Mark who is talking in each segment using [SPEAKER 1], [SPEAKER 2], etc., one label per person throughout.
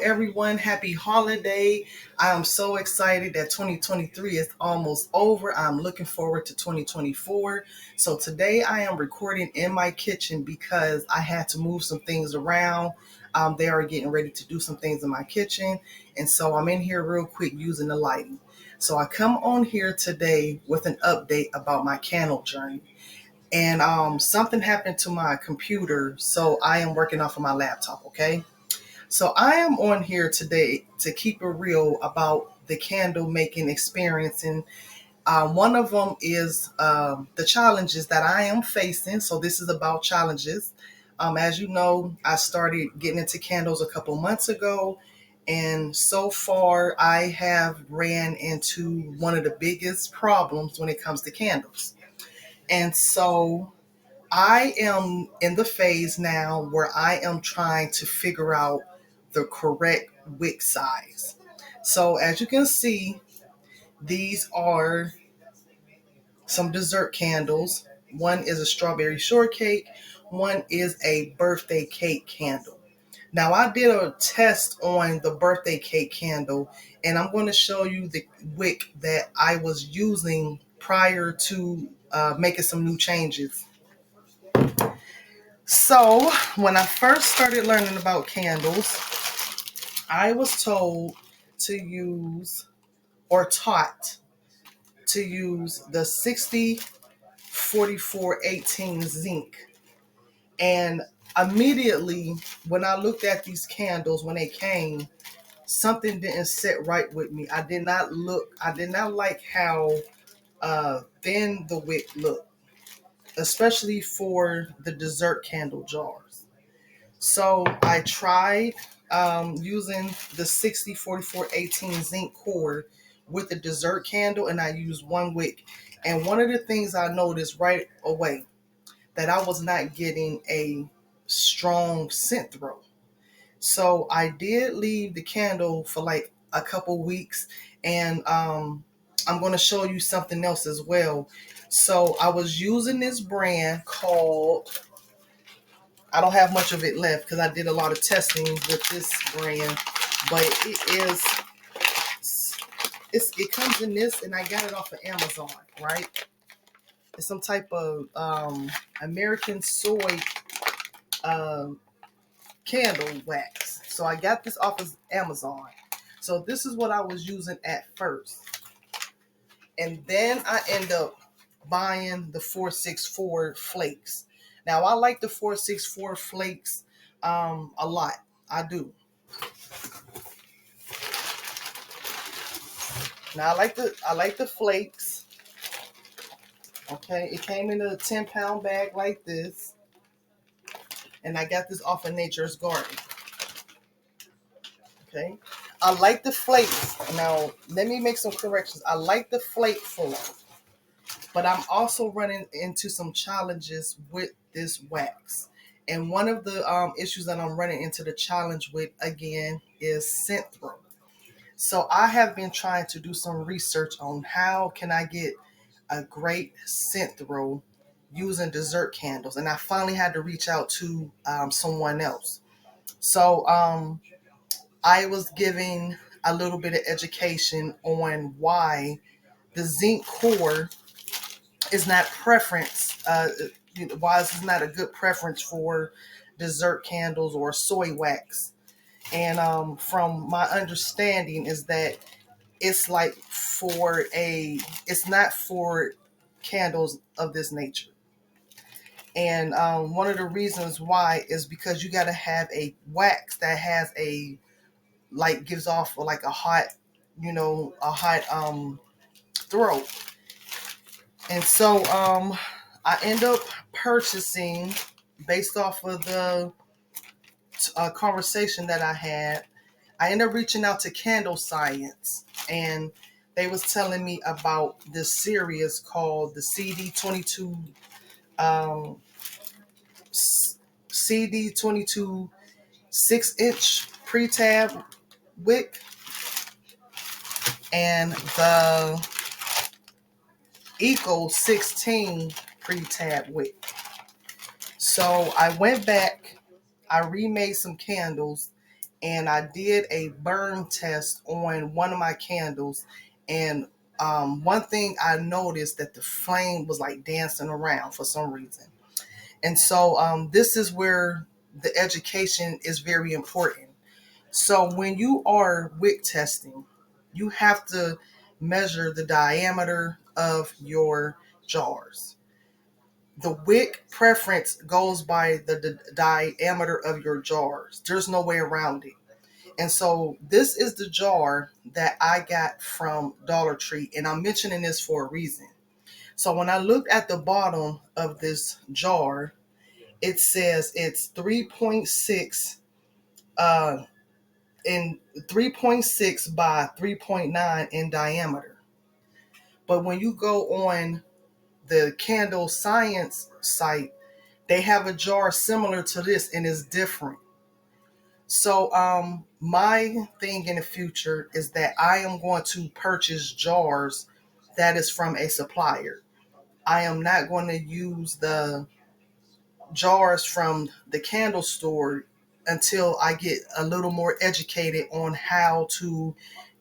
[SPEAKER 1] everyone. Happy holiday. I am so excited that 2023 is almost over. I'm looking forward to 2024. So today I am recording in my kitchen because I had to move some things around. They are getting ready to do some things in my kitchen. And so I'm in here real quick using the lighting. So I come on here today with an update about my candle journey. And something happened to my computer, so I am working off of my laptop, okay? So I am on here today to keep it real about the candle making experience. And one of them is the challenges that I am facing. So this is about challenges. As you know, I started getting into candles a couple months ago. And so far, I have ran into one of the biggest problems when it comes to candles. And so I am in the phase now where I am trying to figure out the correct wick size. So as you can see, these are some dessert candles. One is a strawberry shortcake. One is a birthday cake candle. Now I did a test on the birthday cake candle, and I'm going to show you the wick that I was using prior to making some new changes. So when I first started learning about candles, I was told to use or taught to use the 60-44-18 zinc. And immediately when I looked at these candles when they came, something didn't sit right with me. I did not like how thin the wick looked, especially for the dessert candle jars. So I tried using the 60-44-18 zinc cord with the dessert candle, and I used one wick. And one of the things I noticed right away that I was not getting a strong scent throw. So I did leave the candle for like a couple weeks, and I'm going to show you something else as well. So I was using this brand called, I don't have much of it left because I did a lot of testing with this brand, but it comes in this, and I got it off of Amazon, right? It's some type of American soy candle wax. So I got this off of Amazon. So this is what I was using at first. And then I end up buying the 464 flakes. Now I like the 464 flakes a lot. I do. Now I like the flakes. Okay, it came in a 10-pound bag like this. And I got this off of Nature's Garden. Okay. I like the flakes. Now, let me make some corrections. I like the flake form, but I'm also running into some challenges with this wax. And one of the issues that I'm running into the challenge with, again, is scent throw. So I have been trying to do some research on how can I get a great scent throw using dessert candles. And I finally had to reach out to someone else. So I was giving a little bit of education on why the zinc core is not preference. Why this is not a good preference for dessert candles or soy wax. And from my understanding is that it's like it's not for candles of this nature. And one of the reasons why is because you got to have a wax that has gives off like a hot throat. And so I end up purchasing, based off of the conversation that I had, I ended up reaching out to Candle Science, and they was telling me about this series called the CD22 6-inch pre-tab wick and the Eco 16 pre-tab wick. So I went back, I remade some candles, and I did a burn test on one of my candles. And one thing I noticed that the flame was like dancing around for some reason. And so this is where the education is very important. So when you are wick testing, you have to measure the diameter of your jars. The wick preference goes by the diameter of your jars. There's no way around it. And so this is the jar that I got from Dollar Tree, and I'm mentioning this for a reason. So when I looked at the bottom of this jar, it says it's 3.6 in 3.6 by 3.9 in diameter. But when you go on the Candle Science site, they have a jar similar to this and it's different. So my thing in the future is that I am going to purchase jars that is from a supplier. I am not going to use the jars from the candle store until I get a little more educated on how to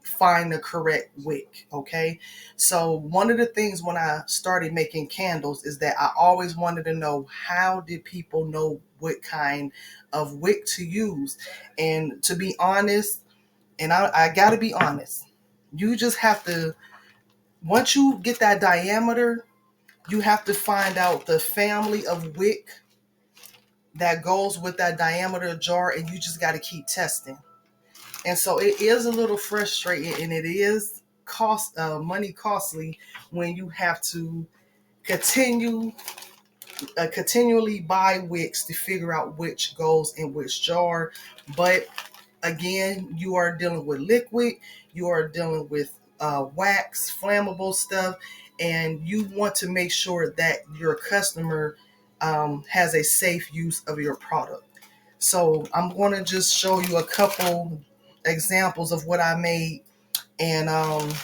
[SPEAKER 1] find the correct wick. Okay, so one of the things when I started making candles is that I always wanted to know, how did people know what kind of wick to use? And to be honest, and I gotta be honest, you just have to, once you get that diameter, you have to find out the family of wick that goes with that diameter jar, and you just got to keep testing. And so it is a little frustrating, and it is money costly when you have to continue continually buy wicks to figure out which goes in which jar. But again, you are dealing with liquid, you are dealing with wax, flammable stuff, and you want to make sure that your customer has a safe use of your product. So I'm going to just show you a couple examples of what I made. And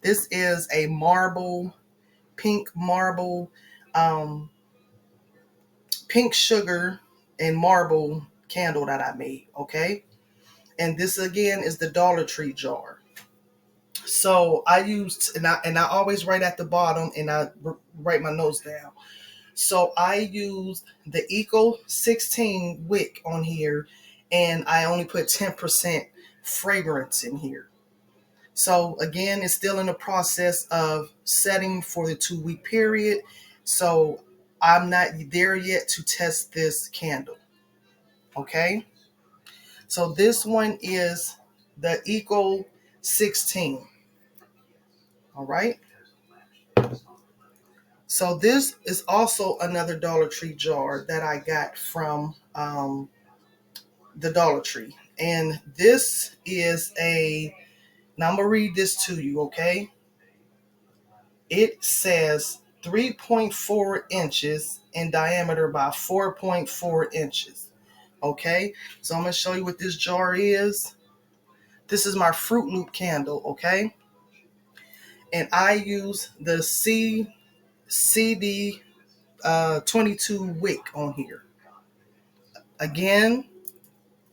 [SPEAKER 1] this is a pink marble, um, pink sugar and marble candle that I made. Okay. And this again is the Dollar Tree jar. So I used, and I always write at the bottom, and I write my notes down. So I used the Eco 16 wick on here, and I only put 10% fragrance in here. So again, it's still in the process of setting for the 2 week period. So I'm not there yet to test this candle. Okay. So this one is the Eco 16. All right. So this is also another Dollar Tree jar that I got from the Dollar Tree. And this is now I'm going to read this to you, okay? It says 3.4 inches in diameter by 4.4 inches. Okay? So I'm going to show you what this jar is. This is my Fruit Loop candle, okay? And I use the CD 22 wick on here. Again,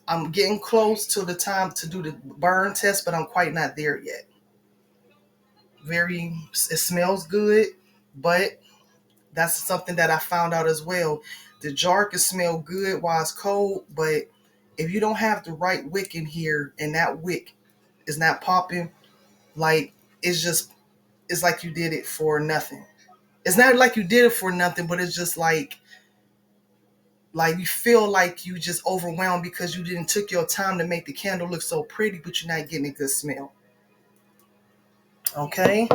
[SPEAKER 1] I'm getting close to the time to do the burn test, but I'm quite not there yet. It smells good, but that's something that I found out as well. The jar can smell good while it's cold, but if you don't have the right wick in here and that wick is not popping, like it's like you did it for nothing. It's not like you did it for nothing, but it's just like you feel like you just overwhelmed because you didn't took your time to make the candle look so pretty, but you're not getting a good smell. Okay.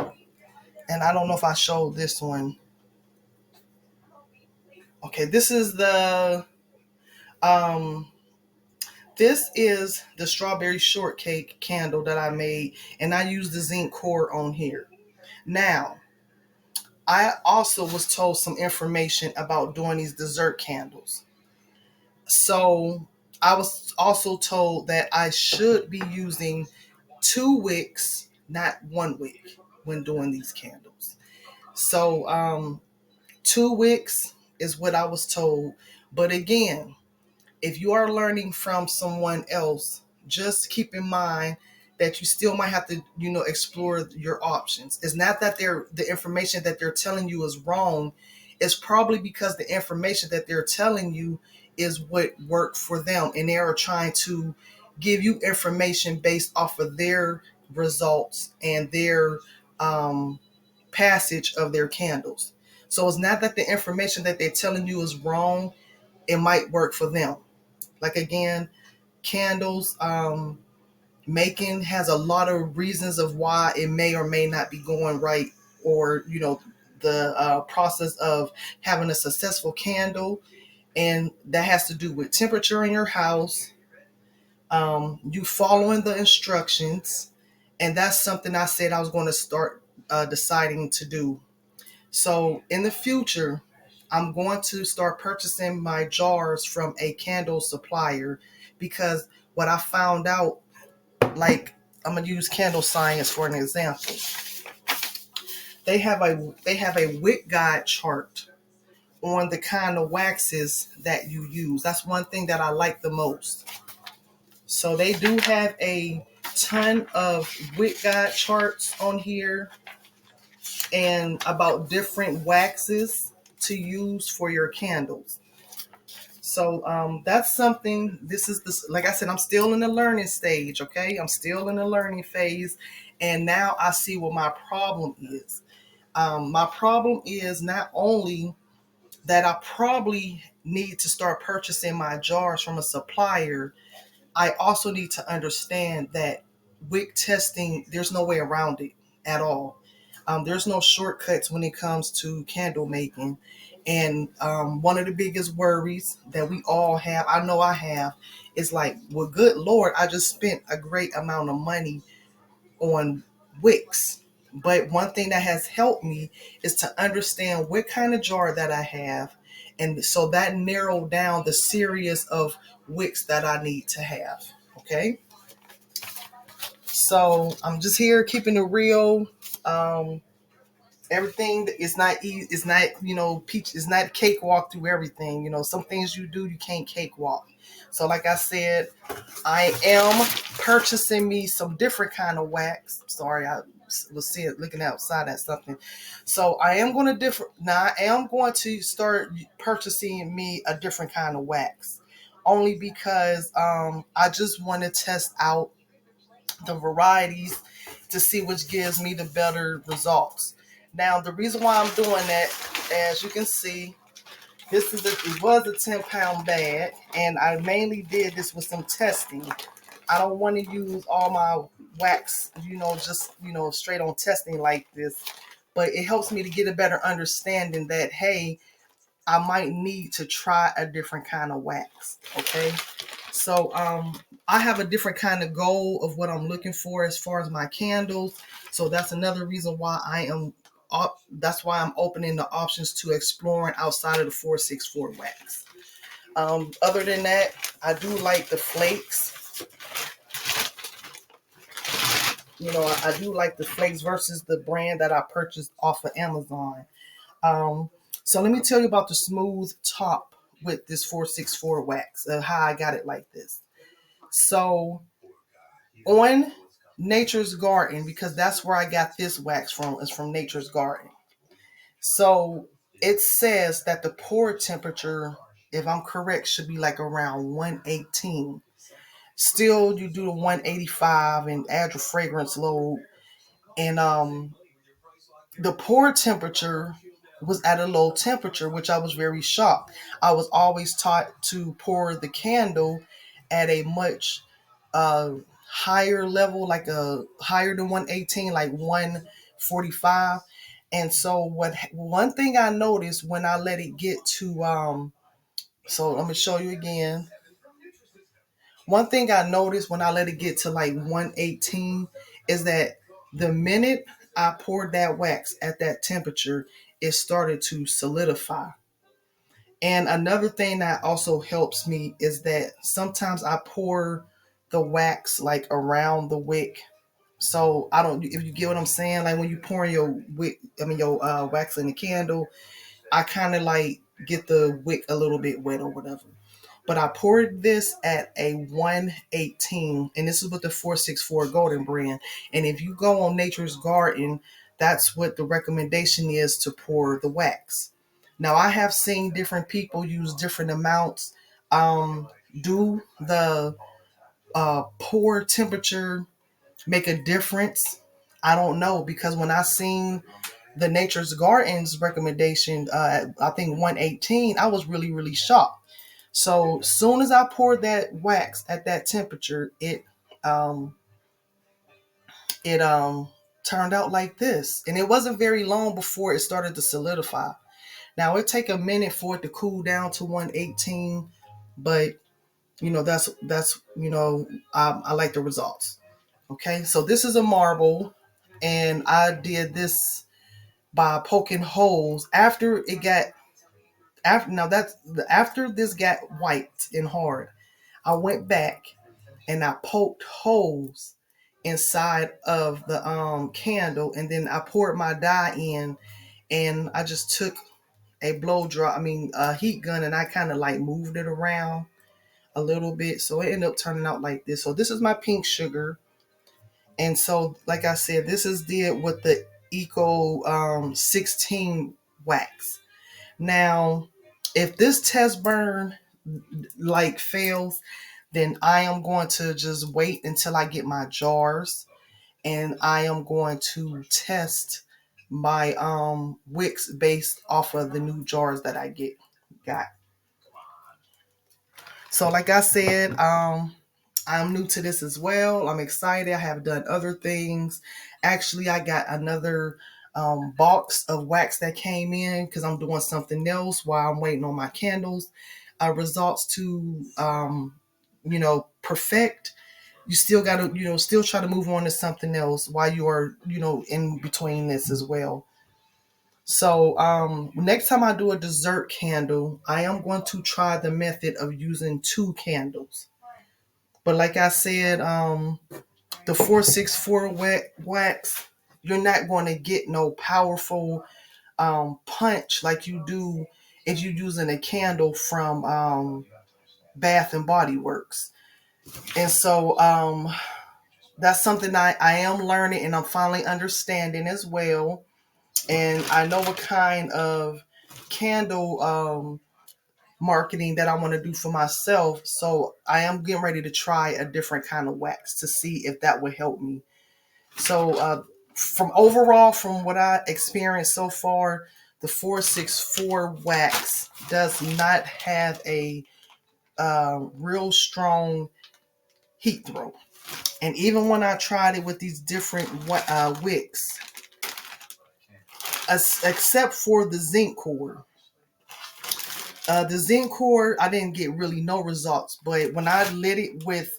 [SPEAKER 1] And I don't know if I showed this one. Okay, um this is the strawberry shortcake candle that I made, and I used the zinc core on here. Now, I also was told some information about doing these dessert candles. So I was also told that I should be using 2 wicks, not 1 wick, when doing these candles. So 2 wicks is what I was told. But again, if you are learning from someone else, just keep in mind that you still might have to, explore your options. It's not that the information that they're telling you is wrong. It's probably because the information that they're telling you is what worked for them, and they are trying to give you information based off of their results and their um, passage of their candles. So it's not that the information that they're telling you is wrong. It might work for them. Like again, candles making has a lot of reasons of why it may or may not be going right, or the process of having a successful candle, and that has to do with temperature in your house, you following the instructions, and that's something I said I was going to start deciding to do. So in the future, I'm going to start purchasing my jars from a candle supplier, because what I found out, like, I'm gonna use candle science for an example. They have a wick guide chart on the kind of waxes that you use. That's one thing that I like the most. So they do have a ton of wick guide charts on here, and about different waxes to use for your candles. So that's something. This is this. Like I said, I'm still in the learning stage. Okay, I'm still in the learning phase, and now I see what my problem is. My problem is not only that I probably need to start purchasing my jars from a supplier. I also need to understand that wick testing, there's no way around it at all. There's no shortcuts when it comes to candle making. And one of the biggest worries that we all have, I know I have, is like, well, good Lord, I just spent a great amount of money on wicks. But one thing that has helped me is to understand what kind of jar that I have. And so that narrowed down the series of wicks that I need to have. Okay. So I'm just here keeping it real. Um, Everything is not easy. It's not, peach. It's not cakewalk through everything. Some things you do, you can't cakewalk. So like I said, I am purchasing me some different kind of wax. Sorry, I was looking outside at something. So I am going to different. Now I am going to start purchasing me a different kind of wax, only because I just want to test out the varieties to see which gives me the better results. Now the reason why I'm doing that, as you can see, it was a 10-pound bag, and I mainly did this with some testing. I don't want to use all my wax, just, straight on testing like this. But it helps me to get a better understanding that, hey, I might need to try a different kind of wax. Okay. So I have a different kind of goal of what I'm looking for as far as my candles. So that's another reason why that's why I'm opening the options to exploring outside of the 464 wax. Other than that, I do like the flakes. I do like the flakes versus the brand that I purchased off of Amazon. So let me tell you about the smooth top with this 464 wax, how I got it like this. So on Nature's Garden, because that's where I got this wax from, is from Nature's Garden. So it says that the pour temperature, if I'm correct, should be like around 118. Still, you do the 185 and add your fragrance load. And the pour temperature was at a low temperature, which I was very shocked. I was always taught to pour the candle at a much uh, higher level, like a higher than 118, like 145. And so one thing I noticed when I let it get to so let me show you again. One thing I noticed when I let it get to like 118 is that the minute I poured that wax at that temperature, it started to solidify. And another thing that also helps me is that sometimes I pour the wax like around the wick. So I don't, if you get what I'm saying, like when you pour your wick, your wax in the candle, I kind of like get the wick a little bit wet or whatever. But I poured this at a 118, and this is with the 464 Golden brand. And if you go on Nature's Garden, that's what the recommendation is to pour the wax. Now, I have seen different people use different amounts. Do the pour temperature make a difference? I don't know, because when I seen the Nature's Gardens recommendation, I think 118, I was really, really shocked. So soon as I poured that wax at that temperature, um, it turned out like this, and it wasn't very long before it started to solidify. Now it take a minute for it to cool down to 118, but that's I like the results. Okay, so this is a marble, and I did this by poking holes after it got after now that's after this got white and hard. I went back and I poked holes inside of the candle, and then I poured my dye in, and I just took a blow dry, a heat gun, and I kind of like moved it around a little bit, so it ended up turning out like this. So this is my pink sugar, and so like I said, this is did with the Eco 16 wax. Now, if this test burn like fails, then I am going to just wait until I get my jars, and I am going to test my wicks based off of the new jars that I got. So like I said, I'm new to this as well. I'm excited. I have done other things. Actually, I got another box of wax that came in because I'm doing something else while I'm waiting on my candles results to perfect. You still got to still try to move on to something else while you are in between this as well. So next time I do a dessert candle, I am going to try the method of using 2 candles. But like I said, the 464 wax, you're not going to get no powerful punch like you do if you're using a candle from Bath and Body Works. And so that's something I am learning, and I'm finally understanding as well. And I know what kind of candle marketing that I want to do for myself. So I am getting ready to try a different kind of wax to see if that would help me. So from what I experienced so far, the 464 wax does not have a real strong heat throw. And even when I tried it with these different wicks, except for the zinc cord. The zinc cord, I didn't get really no results. But when I lit it with,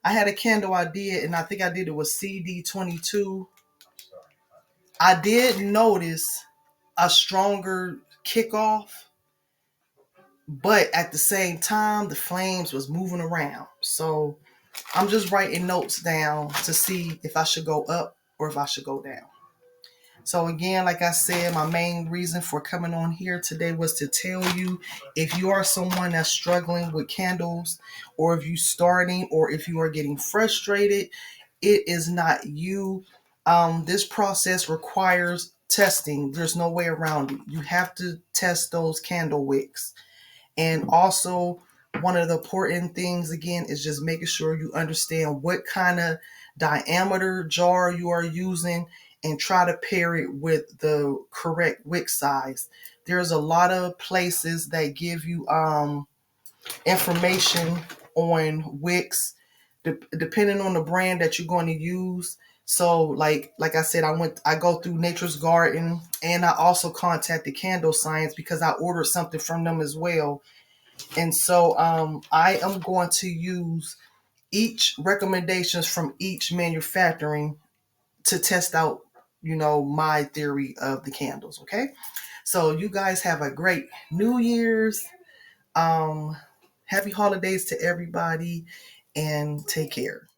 [SPEAKER 1] I had a candle I did, and I think I did it with CD22. I did notice a stronger kickoff, but at the same time, the flames was moving around. So I'm just writing notes down to see if I should go up or if I should go down. So again, like I said, my main reason for coming on here today was to tell you, if you are someone that's struggling with candles, or if you're starting, or if you are getting frustrated, it is not you. This process requires testing. There's no way around it. You have to test those candle wicks. And also, one of the important things, again, is just making sure you understand what kind of diameter jar you are using, and try to pair it with the correct wick size. There's a lot of places that give you information on wicks, depending on the brand that you're going to use. So like I said, I go through Nature's Garden, and I also contacted Candle Science because I ordered something from them as well. And so I am going to use each recommendations from each manufacturing to test out, my theory of the candles. Okay. So you guys have a great New Year's. Happy holidays to everybody, and take care.